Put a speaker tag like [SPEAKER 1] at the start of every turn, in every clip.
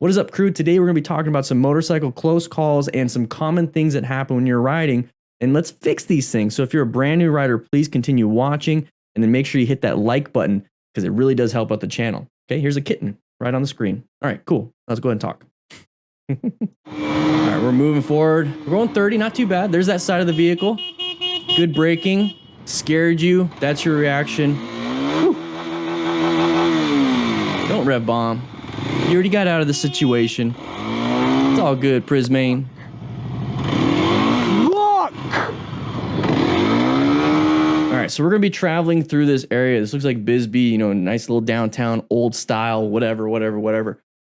[SPEAKER 1] What is up, crew? Today we're going to be talking about some motorcycle close calls and some common things that happen when you're riding, and let's fix these things. So if you're a brand new rider, please continue watching and then make sure you hit that like button because it really does help out the channel. Okay, here's a kitten right on the screen. All right, cool. Let's go ahead and talk. All right, we're moving forward. We're going 30, not too bad. There's that side of the vehicle. Good braking. Scared you. That's your reaction. Whew. Don't rev bomb. You already got out of the situation. It's all good, Prismane.
[SPEAKER 2] Look!
[SPEAKER 1] All right, so we're gonna be traveling through this area. This looks like Bisbee, you know, nice little downtown, old style, whatever.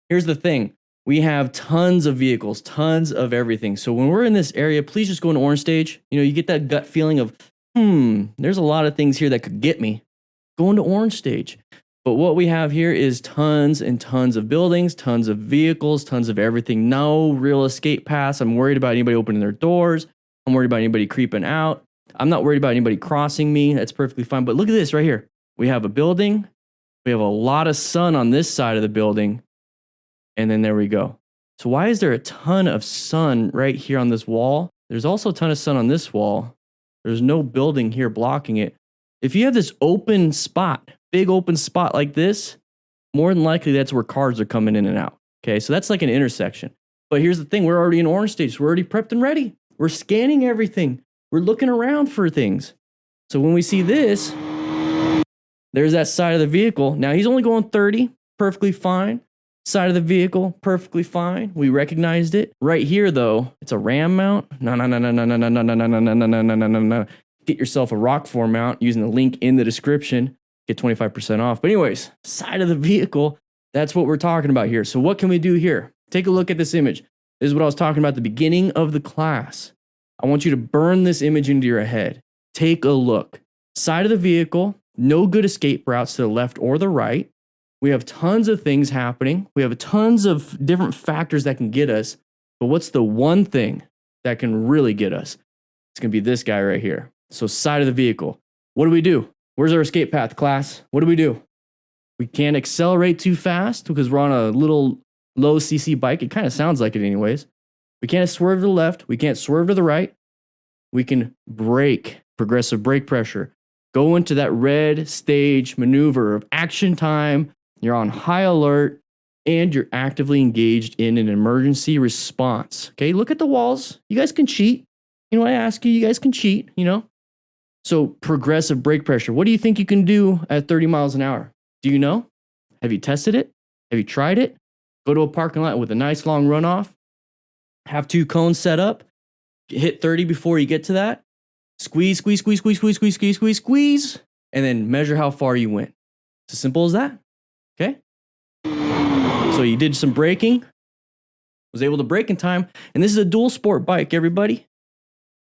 [SPEAKER 1] Here's the thing. We have tons of vehicles, tons of everything. So when we're in this area, please just go into Orange Stage. You know, you get that gut feeling of, there's a lot of things here that could get me. Go into Orange Stage. But what we have here is tons and tons of buildings, tons of vehicles, tons of everything. No real escape paths. I'm worried about anybody opening their doors. I'm worried about anybody creeping out. I'm not worried about anybody crossing me. That's perfectly fine. But look at this right here. We have a building. We have a lot of sun on this side of the building. And then there we go. So why is there a ton of sun right here on this wall? There's also a ton of sun on this wall. There's no building here blocking it. If you have this open spot, big open spot like this, more than likely that's where cars are coming in and out. Okay, so that's like an intersection. But here's the thing, we're already in Orange Stage. So we're already prepped and ready. We're scanning everything. We're looking around for things. So when we see this, there's that side of the vehicle. Now he's only going 30, perfectly fine. Side of the vehicle, perfectly fine. We recognized it. Right here though, it's a ram mount. No. Get yourself a Rockford mount using the link in the description. Get 25% off. But anyways, side of the vehicle, that's what we're talking about here. So what can we do here? Take a look at this image. This is what I was talking about at the beginning of the class. I want you to burn this image into your head. Take a look. Side of the vehicle, no good escape routes to the left or the right. We have tons of things happening. We have tons of different factors that can get us. But what's the one thing that can really get us? It's going to be this guy right here. So side of the vehicle. What do? Where's our escape path, class? What do? We can't accelerate too fast because we're on a little low CC bike. It kind of sounds like it anyways. We can't swerve to the left. We can't swerve to the right. We can brake, progressive brake pressure. Go into that red stage maneuver of action time. You're on high alert and you're actively engaged in an emergency response. Okay, look at the walls. You guys can cheat. You know, I ask you, you guys can cheat, you know? So progressive brake pressure. What do you think you can do at 30 miles an hour? Do you know? Have you tested it? Have you tried it? Go to a parking lot with a nice long runoff. Have 2 cones set up. Hit 30 before you get to that. Squeeze. And then measure how far you went. It's as simple as that. Okay? So you did some braking. Was able to brake in time. And this is a dual sport bike, everybody.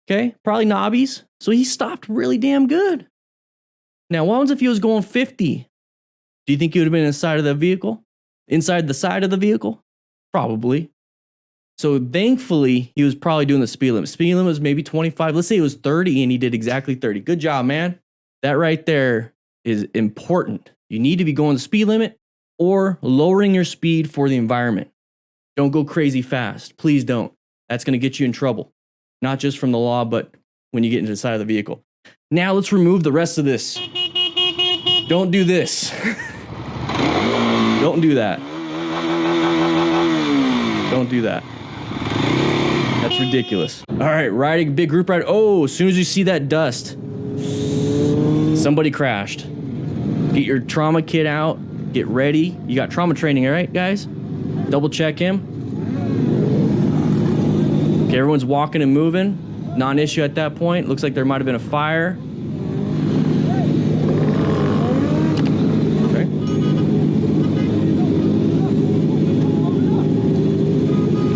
[SPEAKER 1] Okay? Probably knobbies. So he stopped really damn good. Now, what happens if he was going 50? Do you think he would have been inside of the vehicle? Inside the side of the vehicle? Probably. So thankfully, he was probably doing the speed limit. Speed limit was maybe 25. Let's say it was 30 and he did exactly 30. Good job, man. That right there is important. You need to be going the speed limit or lowering your speed for the environment. Don't go crazy fast. Please don't. That's going to get you in trouble. Not just from the law, but when you get into the side of the vehicle. Now let's remove the rest of this. Don't do this. Don't do that. Don't do that. That's ridiculous. All right, riding big group ride. Oh, as soon as you see that dust, somebody crashed. Get your trauma kit out. Get ready. You got trauma training, all right, guys? Double check him. Okay, everyone's walking and moving. Non-issue at that point. Looks like there might have been a fire. Okay.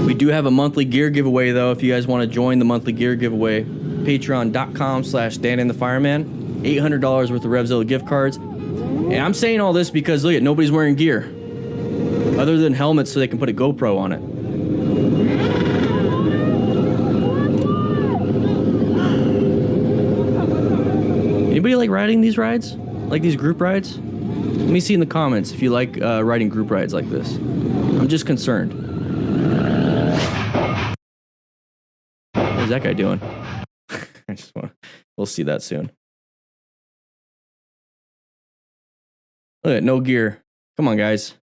[SPEAKER 1] We do have a monthly gear giveaway, though, if you guys want to join the monthly gear giveaway. Patreon.com/DanDanTheFireman. $800 worth of Revzilla gift cards. And I'm saying all this because, look, nobody's wearing gear. Other than helmets so they can put a GoPro on it. Anybody like riding these rides? Like these group rides? Let me see in the comments if you like riding group rides like this. I'm I'm just concerned. What is that guy doing? We'll see that soon. Look at no gear. Come on, guys.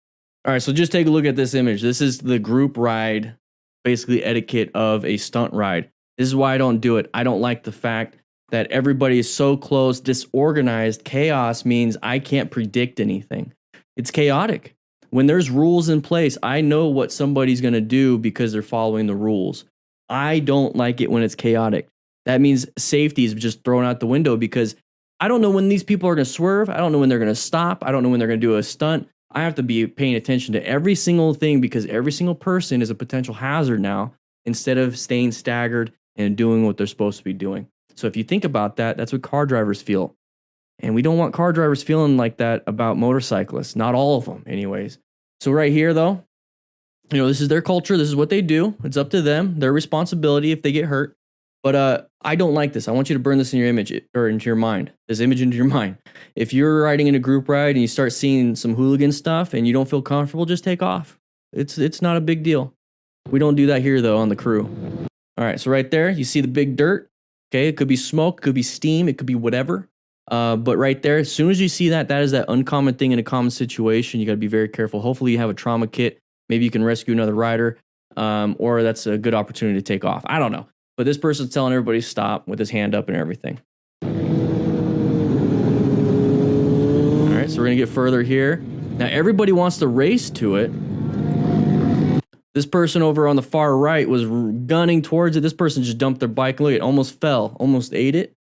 [SPEAKER 1] All right, so just take a look at this image. This is the group ride, basically etiquette of a stunt ride. This is why I don't do it. I don't like the fact that everybody is so close, disorganized. Chaos means I can't predict anything. It's chaotic. When there's rules in place, I know what somebody's going to do because they're following the rules. I don't like it when it's chaotic. That means safety is just thrown out the window because I don't know when these people are going to swerve. I don't know when they're going to stop. I don't know when they're going to do a stunt. I have to be paying attention to every single thing because every single person is a potential hazard now instead of staying staggered and doing what they're supposed to be doing. So if you think about that, that's what car drivers feel. And we don't want car drivers feeling like that about motorcyclists. Not all of them anyways. So right here though, this is their culture. This is what they do. It's up to them, their responsibility if they get hurt. But I don't like this. I want you to burn this in your image or into your mind. This image into your mind. If you're riding in a group ride and you start seeing some hooligan stuff and you don't feel comfortable, just take off. It's not a big deal. We don't do that here though on the crew. All right, so right there, you see the big dirt. Okay, it could be smoke, it could be steam, it could be whatever. But right there, as soon as you see that, that is that uncommon thing in a common situation. You got to be very careful. Hopefully you have a trauma kit. Maybe you can rescue another rider, or that's a good opportunity to take off. I don't know. But this person's telling everybody to stop with his hand up and everything. All right, so we're going to get further here. Now, everybody wants to race to it. This person over on the far right was gunning towards it. This person just dumped their bike. Look, it almost fell, almost ate it.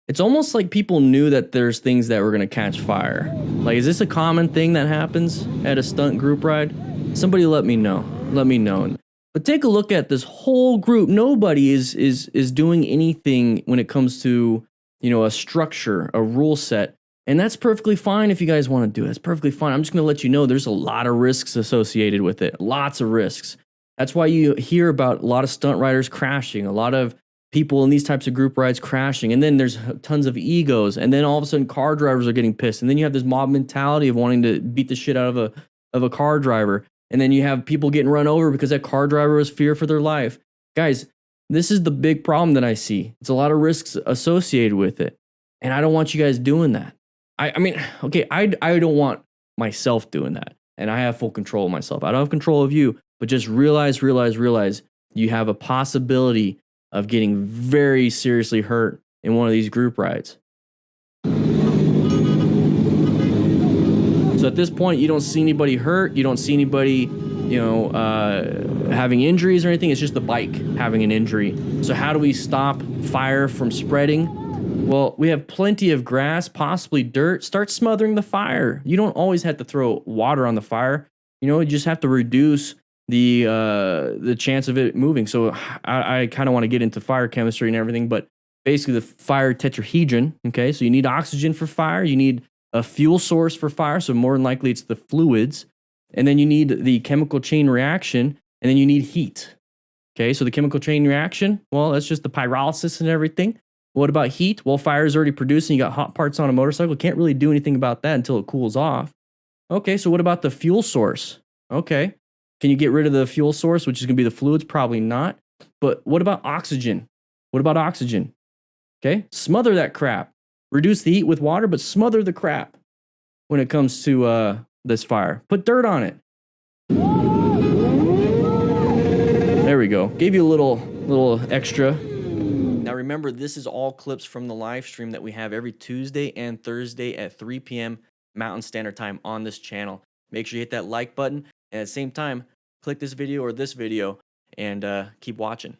[SPEAKER 1] It's almost like people knew that there's things that were going to catch fire. Like, is this a common thing that happens at a stunt group ride? Somebody let me know. Let me know. But take a look at this whole group. Nobody is doing anything when it comes to, a structure, a rule set. And that's perfectly fine if you guys want to do it. It's perfectly fine. I'm just going to let you know there's a lot of risks associated with it. Lots of risks. That's why you hear about a lot of stunt riders crashing, a lot of people in these types of group rides crashing, and then there's tons of egos, and then all of a sudden car drivers are getting pissed, and then you have this mob mentality of wanting to beat the shit out of a car driver, and then you have people getting run over because that car driver was fear for their life. Guys, this is the big problem that I see. It's a lot of risks associated with it, and I don't want you guys doing that. I mean, okay, I don't want myself doing that, and I have full control of myself. I don't have control of you, but just realize you have a possibility of getting very seriously hurt in one of these group rides. So at this point, you don't see anybody hurt. You don't see anybody, having injuries or anything. It's just the bike having an injury. So how do we stop fire from spreading? Well, we have plenty of grass, possibly dirt. Start smothering the fire. You don't always have to throw water on the fire. You just have to reduce the chance of it moving. So I kind of want to get into fire chemistry and everything, but basically the fire tetrahedron. Okay, so you need oxygen for fire, you need a fuel source for fire, so more than likely it's the fluids, and then you need the chemical chain reaction, and then you need heat. Okay, so the chemical chain reaction, well, that's just the pyrolysis and everything. What about heat? Well, fire is already producing. You got hot parts on a motorcycle. Can't really do anything about that until it cools off. Okay, so what about the fuel source? Okay. Can you get rid of the fuel source, which is going to be the fluids? Probably not. But what about oxygen? What about oxygen? Okay, smother that crap. Reduce the heat with water, but smother the crap when it comes to this fire. Put dirt on it. There we go. Gave you a little extra. Now remember, this is all clips from the live stream that we have every Tuesday and Thursday at 3 p.m. Mountain Standard Time on this channel. Make sure you hit that like button, and at the same time, click this video or this video and keep watching.